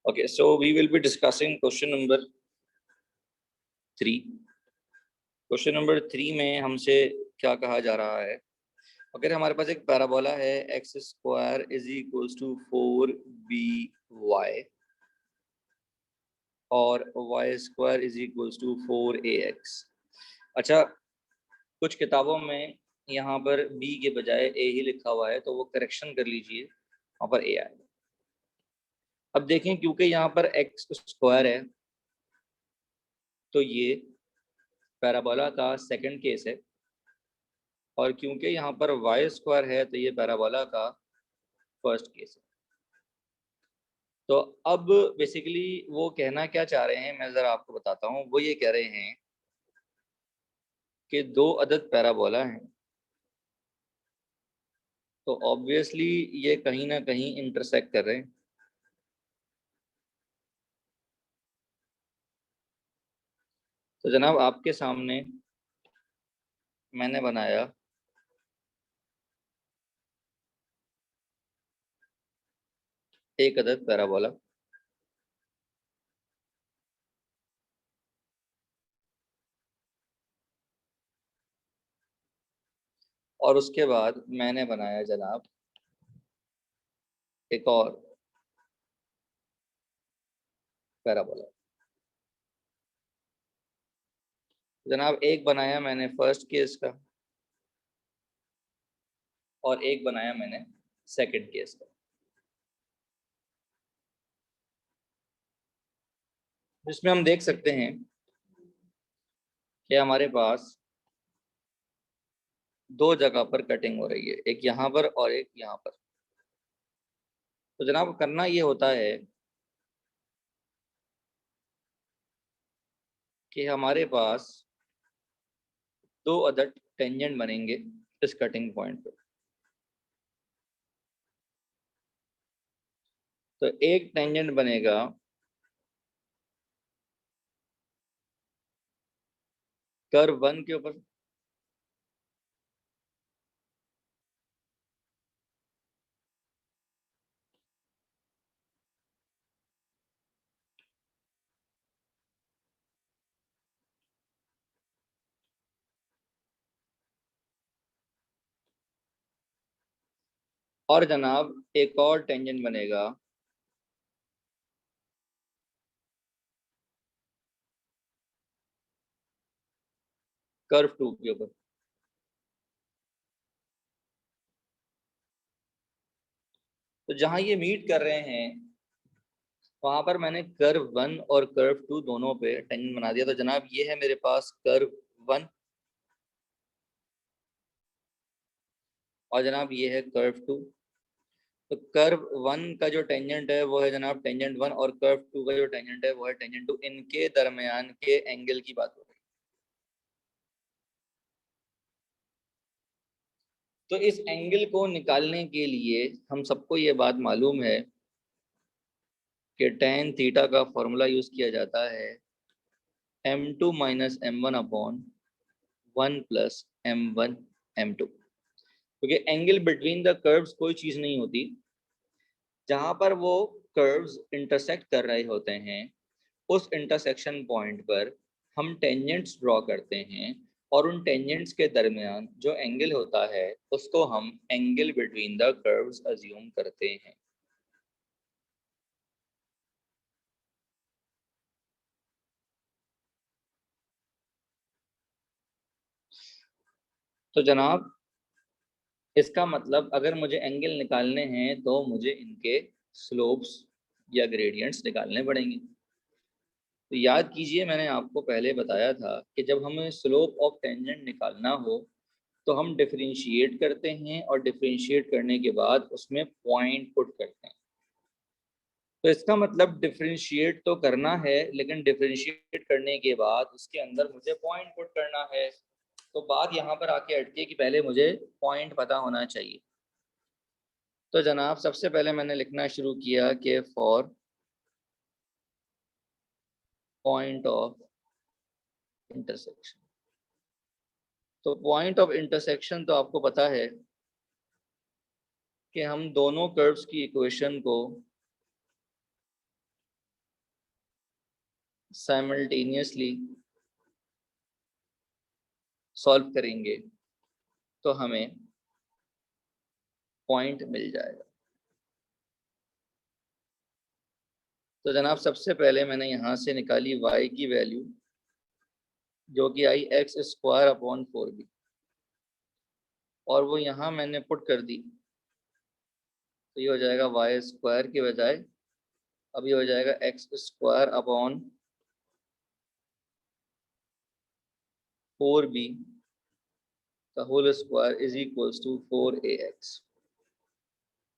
Okay, so we will be discussing question number 3. Question number 3 में हमसे क्या कहा जा रहा है, अगर हमारे पास एक पैराबोला है x square is equals to 4by और y square is equals to 4ax। अच्छा, कुछ किताबों में यहाँ पर b के बजाय a ही लिखा हुआ है, तो वो करेक्शन कर लीजिए, वहाँ पर a आएगा। अब देखें, क्योंकि यहाँ पर x स्क्वायर है तो ये पैराबोला का सेकंड केस है, और क्योंकि यहाँ पर y स्क्वायर है तो ये पैराबोला का फर्स्ट केस है। तो अब बेसिकली वो कहना क्या चाह रहे हैं, मैं ज़रा आपको बताता हूँ। वो ये कह रहे हैं कि दो अदद पैराबोला हैं, तो ऑब्वियसली ये कहीं ना कहीं इंटरसेक्ट कर रहे हैं। तो जनाब आपके सामने मैंने बनाया एक अदद पैराबोला, और उसके बाद मैंने बनाया जनाब एक और पैराबोला। जनाब एक बनाया मैंने फर्स्ट केस का और एक बनाया मैंने सेकंड केस का, जिसमें हम देख सकते हैं कि हमारे पास दो जगह पर कटिंग हो रही है, एक यहाँ पर और एक यहाँ पर। तो जनाब करना ये होता है कि हमारे पास दो अदद टेंजेंट बनेंगे इस कटिंग पॉइंट पे। तो एक टेंजेंट बनेगा कर्व 1 के ऊपर, और जनाब एक और टेंजेंट बनेगा कर्व 2 के ऊपर। तो जहां ये मीट कर रहे हैं वहां पर मैंने कर्व 1 और कर्व 2 दोनों पे टेंजेंट बना दिया। तो जनाब ये है मेरे पास कर्व 1 और जनाब ये है कर्व 2। तो कर्व 1 का जो टेंजेंट है वो है जनाब टेंजेंट 1, और कर्व 2 का जो टेंजेंट है वो है टेंजेंट 2। इनके दरमियान के एंगल की बात हो रही है। तो इस एंगल को निकालने के लिए हम सबको ये बात मालूम है कि tan थीटा का फॉर्मूला यूज किया जाता है m2 minus m1 upon 1 plus m1 m2, क्योंकि एंगल बिटवीन द कर्व्स कोई चीज नहीं होती। जहां पर वो कर्व्स इंटरसेक्ट कर रहे होते हैं उस इंटरसेक्शन पॉइंट पर हम टेंजेंट्स ड्रॉ करते हैं, और उन टेंजेंट्स के दरमियान जो एंगल होता है उसको हम angle between the curves assume करते हैं। तो जनाब इसका मतलब अगर मुझे एंगल निकालने हैं तो मुझे इनके स्लोप्स या ग्रेडियंट्स निकालने पड़ेंगे। तो याद कीजिए, मैंने आपको पहले बताया था कि जब हमें स्लोप ऑफ टेंजेंट निकालना हो तो हम डिफरेंशिएट करते हैं, और डिफरेंशिएट करने के बाद उसमें पॉइंट पुट करते हैं। तो इसका मतलब डिफरेंशिएट तो करना है, लेकिन डिफरेंशिएट करने के बाद उसके अंदर मुझे पॉइंट पुट करना है। तो बात यहाँ पर आके अटके कि पहले मुझे पॉइंट पता होना चाहिए। तो जनाब सबसे पहले मैंने लिखना शुरू किया कि फॉर पॉइंट ऑफ इंटरसेक्शन। तो पॉइंट ऑफ इंटरसेक्शन तो आपको पता है कि हम दोनों कर्व्स की इक्वेशन को साइमल्टेनियसली सॉल्व करेंगे तो हमें पॉइंट मिल जाएगा। तो जनाब सबसे पहले मैंने यहाँ से निकाली y की वैल्यू जो कि आई एक्स स्क्वायर अपॉन 4b, और वो यहाँ मैंने पुट कर दी, तो ये हो जाएगा वाई स्क्वायर के बजाय अब ये हो जाएगा एक्स स्क्वायर अपॉन 4b का whole square is equals to 4ax।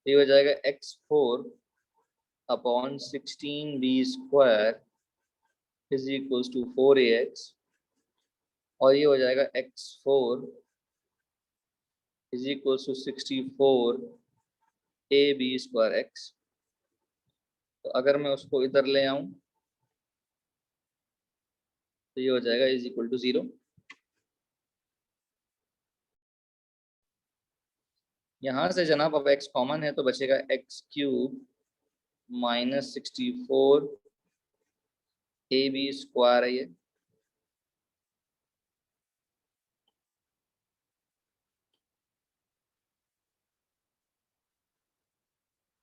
ये हो जाएगा x4 upon 16b square is equals to 4ax, और ये हो जाएगा x4 is equals to 64ab square x। तो अगर मैं उसको इधर ले आऊं तो ये हो जाएगा इज इक्वल टू 0। यहाँ से जनाब अब x कॉमन है तो बचेगा x cube minus 64 ab square है ये,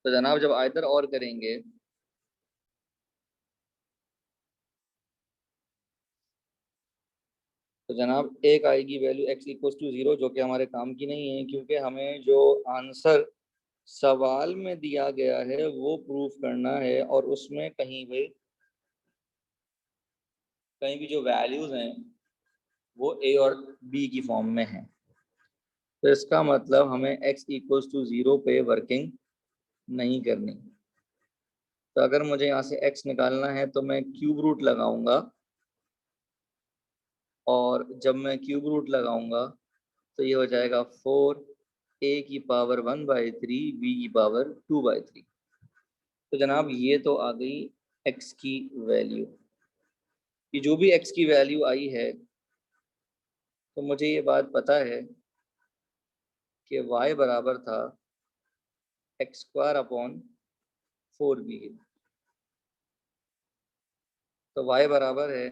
तो जनाब जब आइदर और करेंगे तो जनाब एक आएगी वैल्यू x इक्वल्स टू 0 जो कि हमारे काम की नहीं है, क्योंकि हमें जो आंसर सवाल में दिया गया है वो प्रूफ करना है और उसमें कहीं भी जो वैल्यूज हैं वो a और b की फॉर्म में हैं। तो इसका मतलब हमें x इक्वल्स टू 0 पे वर्किंग नहीं करनी। तो अगर मुझे यहाँ से x निकालना है तो मैं क्यूब रूट लगाऊंगा, और जब मैं क्यूब रूट लगाऊंगा तो ये हो जाएगा 4a की पावर 1/3 b की पावर 2/3। तो जनाब ये तो आ गई x की वैल्यू। ये जो भी x की वैल्यू आई है तो मुझे ये बात पता है कि y बराबर था एक्स स्क्वायर अपॉन 4b। तो y बराबर है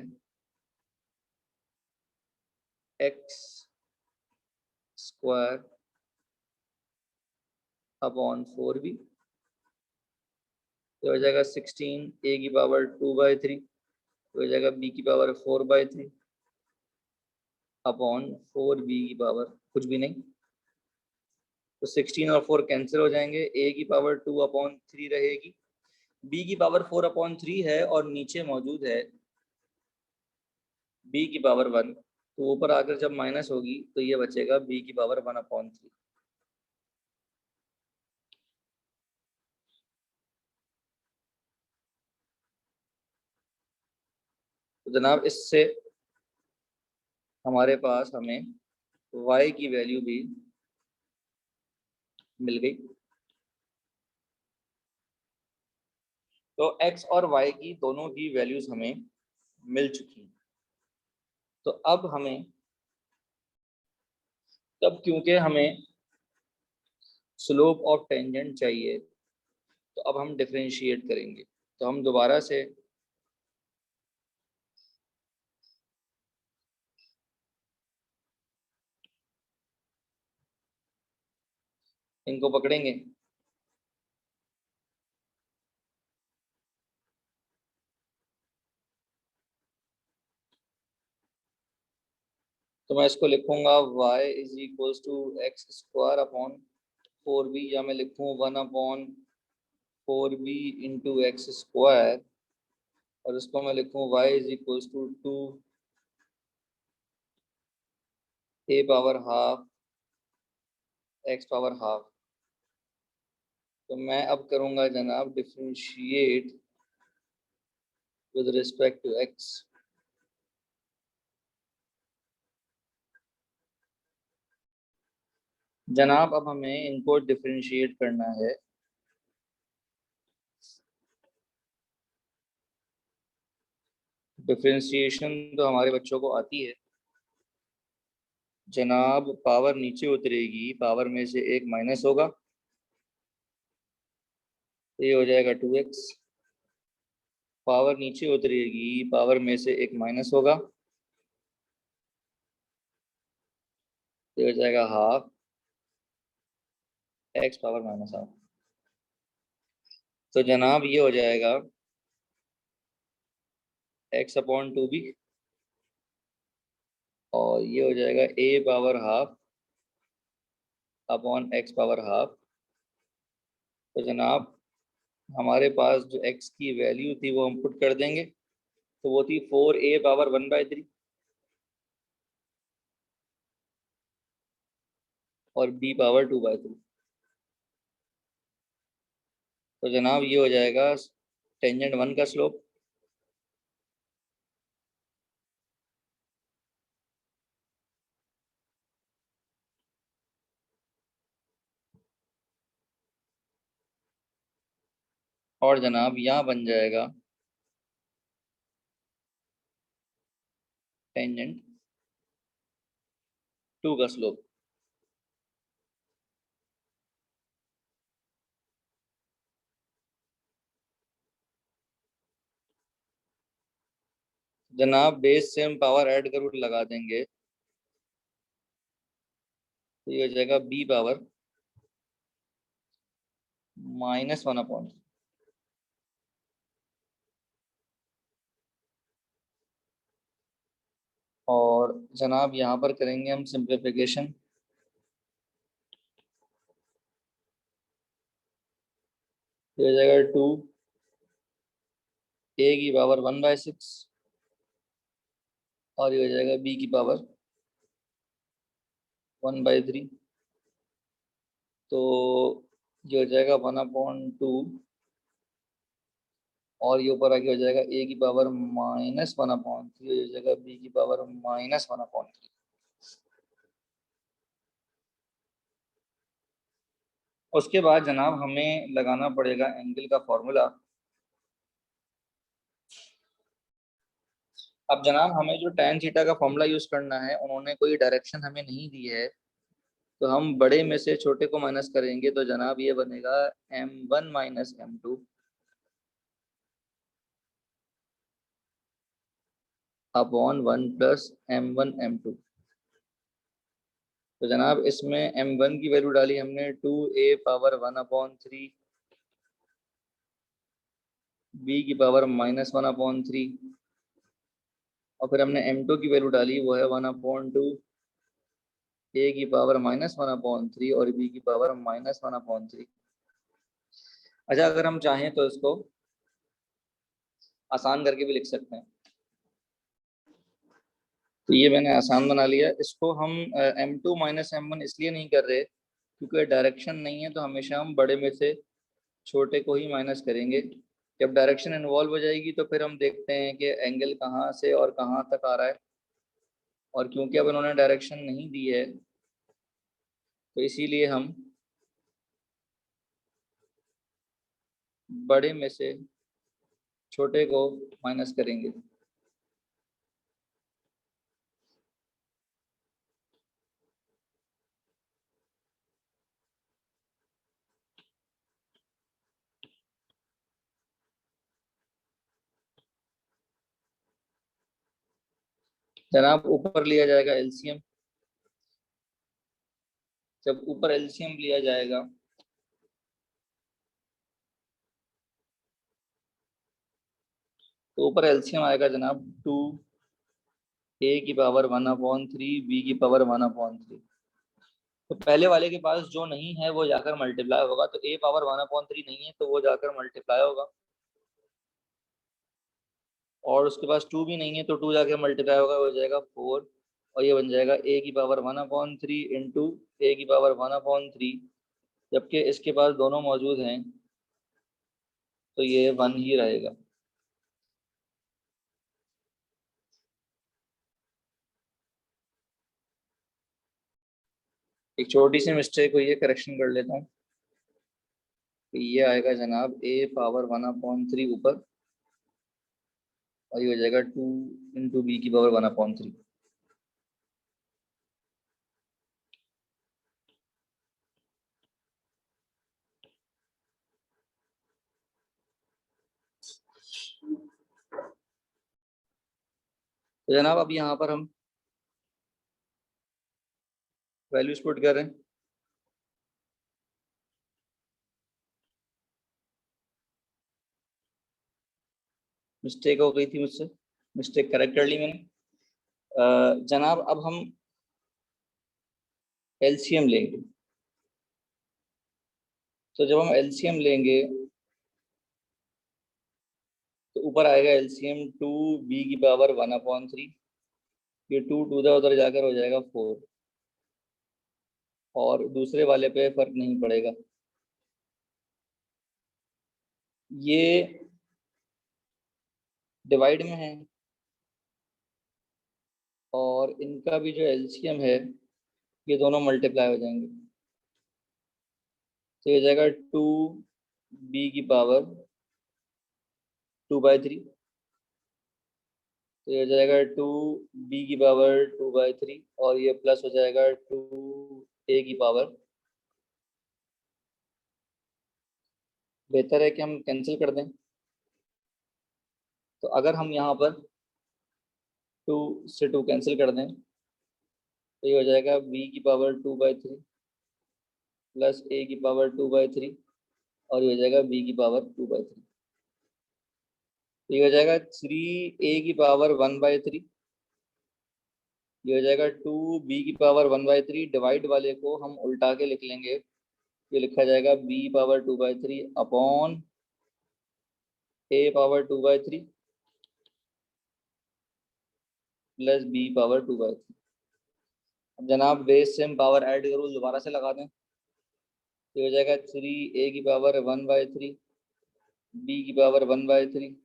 एक्स स्क्वायर अपॉन 4b, तो हो जाएगा 16 a की पावर 2/3, तो हो जाएगा b की पावर 4/3 अपॉन 4b की पावर कुछ भी नहीं, तो 16 और 4 कैंसिल हो जाएंगे, a की पावर 2/3 रहेगी, b की पावर 4/3 है और नीचे मौजूद है b की पावर 1, तो ऊपर आकर जब माइनस होगी तो ये बचेगा b की पावर 1/3। तो जनाब इससे हमारे पास हमें y की वैल्यू भी मिल गई। तो x और y की दोनों की वैल्यूज हमें मिल चुकी हैं। तो अब हमें तब क्योंकि हमें स्लोप ऑफ टेंजेंट चाहिए तो अब हम डिफरेंशिएट करेंगे। तो हम दोबारा से इनको पकड़ेंगे। तो मैं इसको लिखूंगा y is equals to X square upon 4b, या मैं लिखूँ 1/4b इंटू एक्स स्क्वायर, और इसको मैं लिखूँ y is equals to 2a power half X power half. तो मैं अब करूँगा जनाब differentiate with respect to x। जनाब अब हमें इनको डिफरेंशिएट करना है। डिफरेंशिएशन तो हमारे बच्चों को आती है जनाब, पावर नीचे उतरेगी, पावर में से एक माइनस होगा तो ये हो जाएगा 2x, पावर नीचे उतरेगी, पावर में से एक माइनस होगा, ये हो जाएगा half X power minus half. तो जनाब ये हो जाएगा एक्स अपॉन टू बी, और ये हो जाएगा A power half upon x power half. तो जनाब हमारे पास जो एक्स की वैल्यू थी वो हम पुट कर देंगे, तो वो थी 4a पावर 1/3 और b पावर 2/3। तो जनाब ये हो जाएगा टेंजेंट 1 का स्लोप, और जनाब यहाँ बन जाएगा टेंजेंट 2 का स्लोप। जनाब बेस से हम पावर ऐड कर रूट लगा देंगे, तो ये हो जाएगा b पावर -1/। और जनाब यहाँ पर करेंगे हम सिंप्लीफिकेशन, ये हो जाएगा 2a की पावर 1/6 और ये हो जाएगा b की पावर 1/3। तो ये हो जाएगा 1/2 और ये ऊपर आगे हो जाएगा a की पावर -1/3, हो जाएगा b की पावर -1/3। उसके बाद जनाब हमें लगाना पड़ेगा एंगल का फॉर्मूला। अब जनाब हमें जो tan थीटा का फॉर्मूला यूज करना है, उन्होंने कोई डायरेक्शन हमें नहीं दी है, तो हम बड़े में से छोटे को माइनस करेंगे, तो जनाब ये बनेगा m1 minus m2 upon 1 plus m1 m2। तो जनाब इसमें m1 की वैल्यू डाली हमने 2a पावर 1/3, b की पावर -1/3, और फिर हमने m2 की वैल्यू डाली, वो है 1/2 a की पावर -1/3 और b की पावर -1/3। अच्छा, अगर हम चाहें तो इसको आसान करके भी लिख सकते हैं, तो ये मैंने आसान बना लिया। इसको हम m2 माइनस m1 इसलिए नहीं कर रहे क्योंकि डायरेक्शन नहीं है, तो हमेशा हम बड़े में से छोटे को ही माइनस करेंगे। जब डायरेक्शन इन्वॉल्व हो जाएगी तो फिर हम देखते हैं कि एंगल कहाँ से और कहाँ तक आ रहा है, और क्योंकि अब इन्होंने डायरेक्शन नहीं दी है तो इसीलिए हम बड़े में से छोटे को माइनस करेंगे। जनाब ऊपर लिया जाएगा एलसीएम, जब ऊपर एलसीएम लिया जाएगा तो ऊपर एलसीएम आएगा जनाब 2a की पावर 1/3 b की पावर 1/3। तो पहले वाले के पास जो नहीं है वो जाकर मल्टीप्लाई होगा, तो a पावर 1/3 नहीं है तो वो जाकर मल्टीप्लाई होगा, और उसके पास 2 भी नहीं है तो 2 जाकर मल्टीप्लाई होगा, हो जाएगा 4, और ये बन जाएगा a की पावर 1/3 इंटू ए की पावर 1/3। जबकि इसके पास दोनों मौजूद हैं तो ये 1 ही रहेगा। एक छोटी सी मिस्टेक हुई है, करेक्शन कर लेता हूँ। ये आएगा जनाब a पावर 1/3 ऊपर, और ये हो जाएगा 2 इंटू बी की पावर 1/3। तो जनाब अब यहाँ पर हम वैल्यूज पुट कर रहे हैं। मिस्टेक हो गई थी मुझसे, मिस्टेक करेक्ट कर ली मैंने। जनाब अब हम एलसीएम लेंगे। तो जब हम एलसीएम लेंगे तो ऊपर आएगा एलसीएम 2b⁻1/3। ये 2 टू द उधर जाकर हो जाएगा 4, और दूसरे वाले पे फर्क नहीं पड़ेगा। ये डिवाइड में है और इनका भी जो एलसीएम है ये दोनों मल्टीप्लाई हो जाएंगे। तो ये हो जाएगा 2b⁻2/3। तो ये हो जाएगा 2b⁻2/3, और ये प्लस हो जाएगा 2a⁻। बेहतर है कि हम कैंसिल कर दें। तो अगर हम यहाँ पर 2 से 2 कैंसिल कर दें तो ये हो जाएगा b⁻2/3 प्लस a⁻2/3, और ये हो जाएगा b⁻2/3। तो ये हो जाएगा 3a⁻1/3। ये हो जाएगा 2b⁻1/3। डिवाइड वाले को हम उल्टा के लिख लेंगे। ये लिखा जाएगा b⁻2/3 upon a⁻2/3 plus b⁻2/3। अब जनाब बेस से हम पावर ऐड करूँ, दोबारा से लगा दें। ये हो जाएगा 3a⁻1/3 b⁻1/3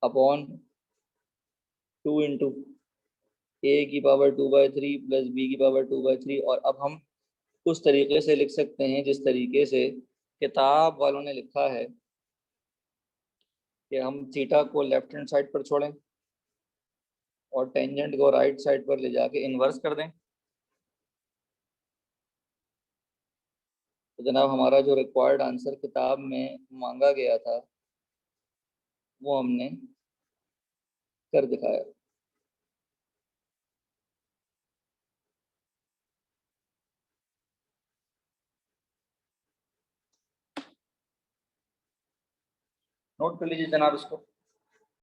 upon 2 into a⁻2/3 plus b⁻2/3। और अब हम उस तरीके से लिख सकते हैं जिस तरीके से किताब वालों ने लिखा है, कि हम थीटा को लेफ्ट हैंड साइड पर छोड़ें और टेंजेंट को राइट साइड पर ले जाके इन्वर्स कर दें। तो जनाब हमारा जो रिक्वायर्ड आंसर किताब में मांगा गया था वो हमने कर दिखाया। नोट कर लीजिए जनाब इसको।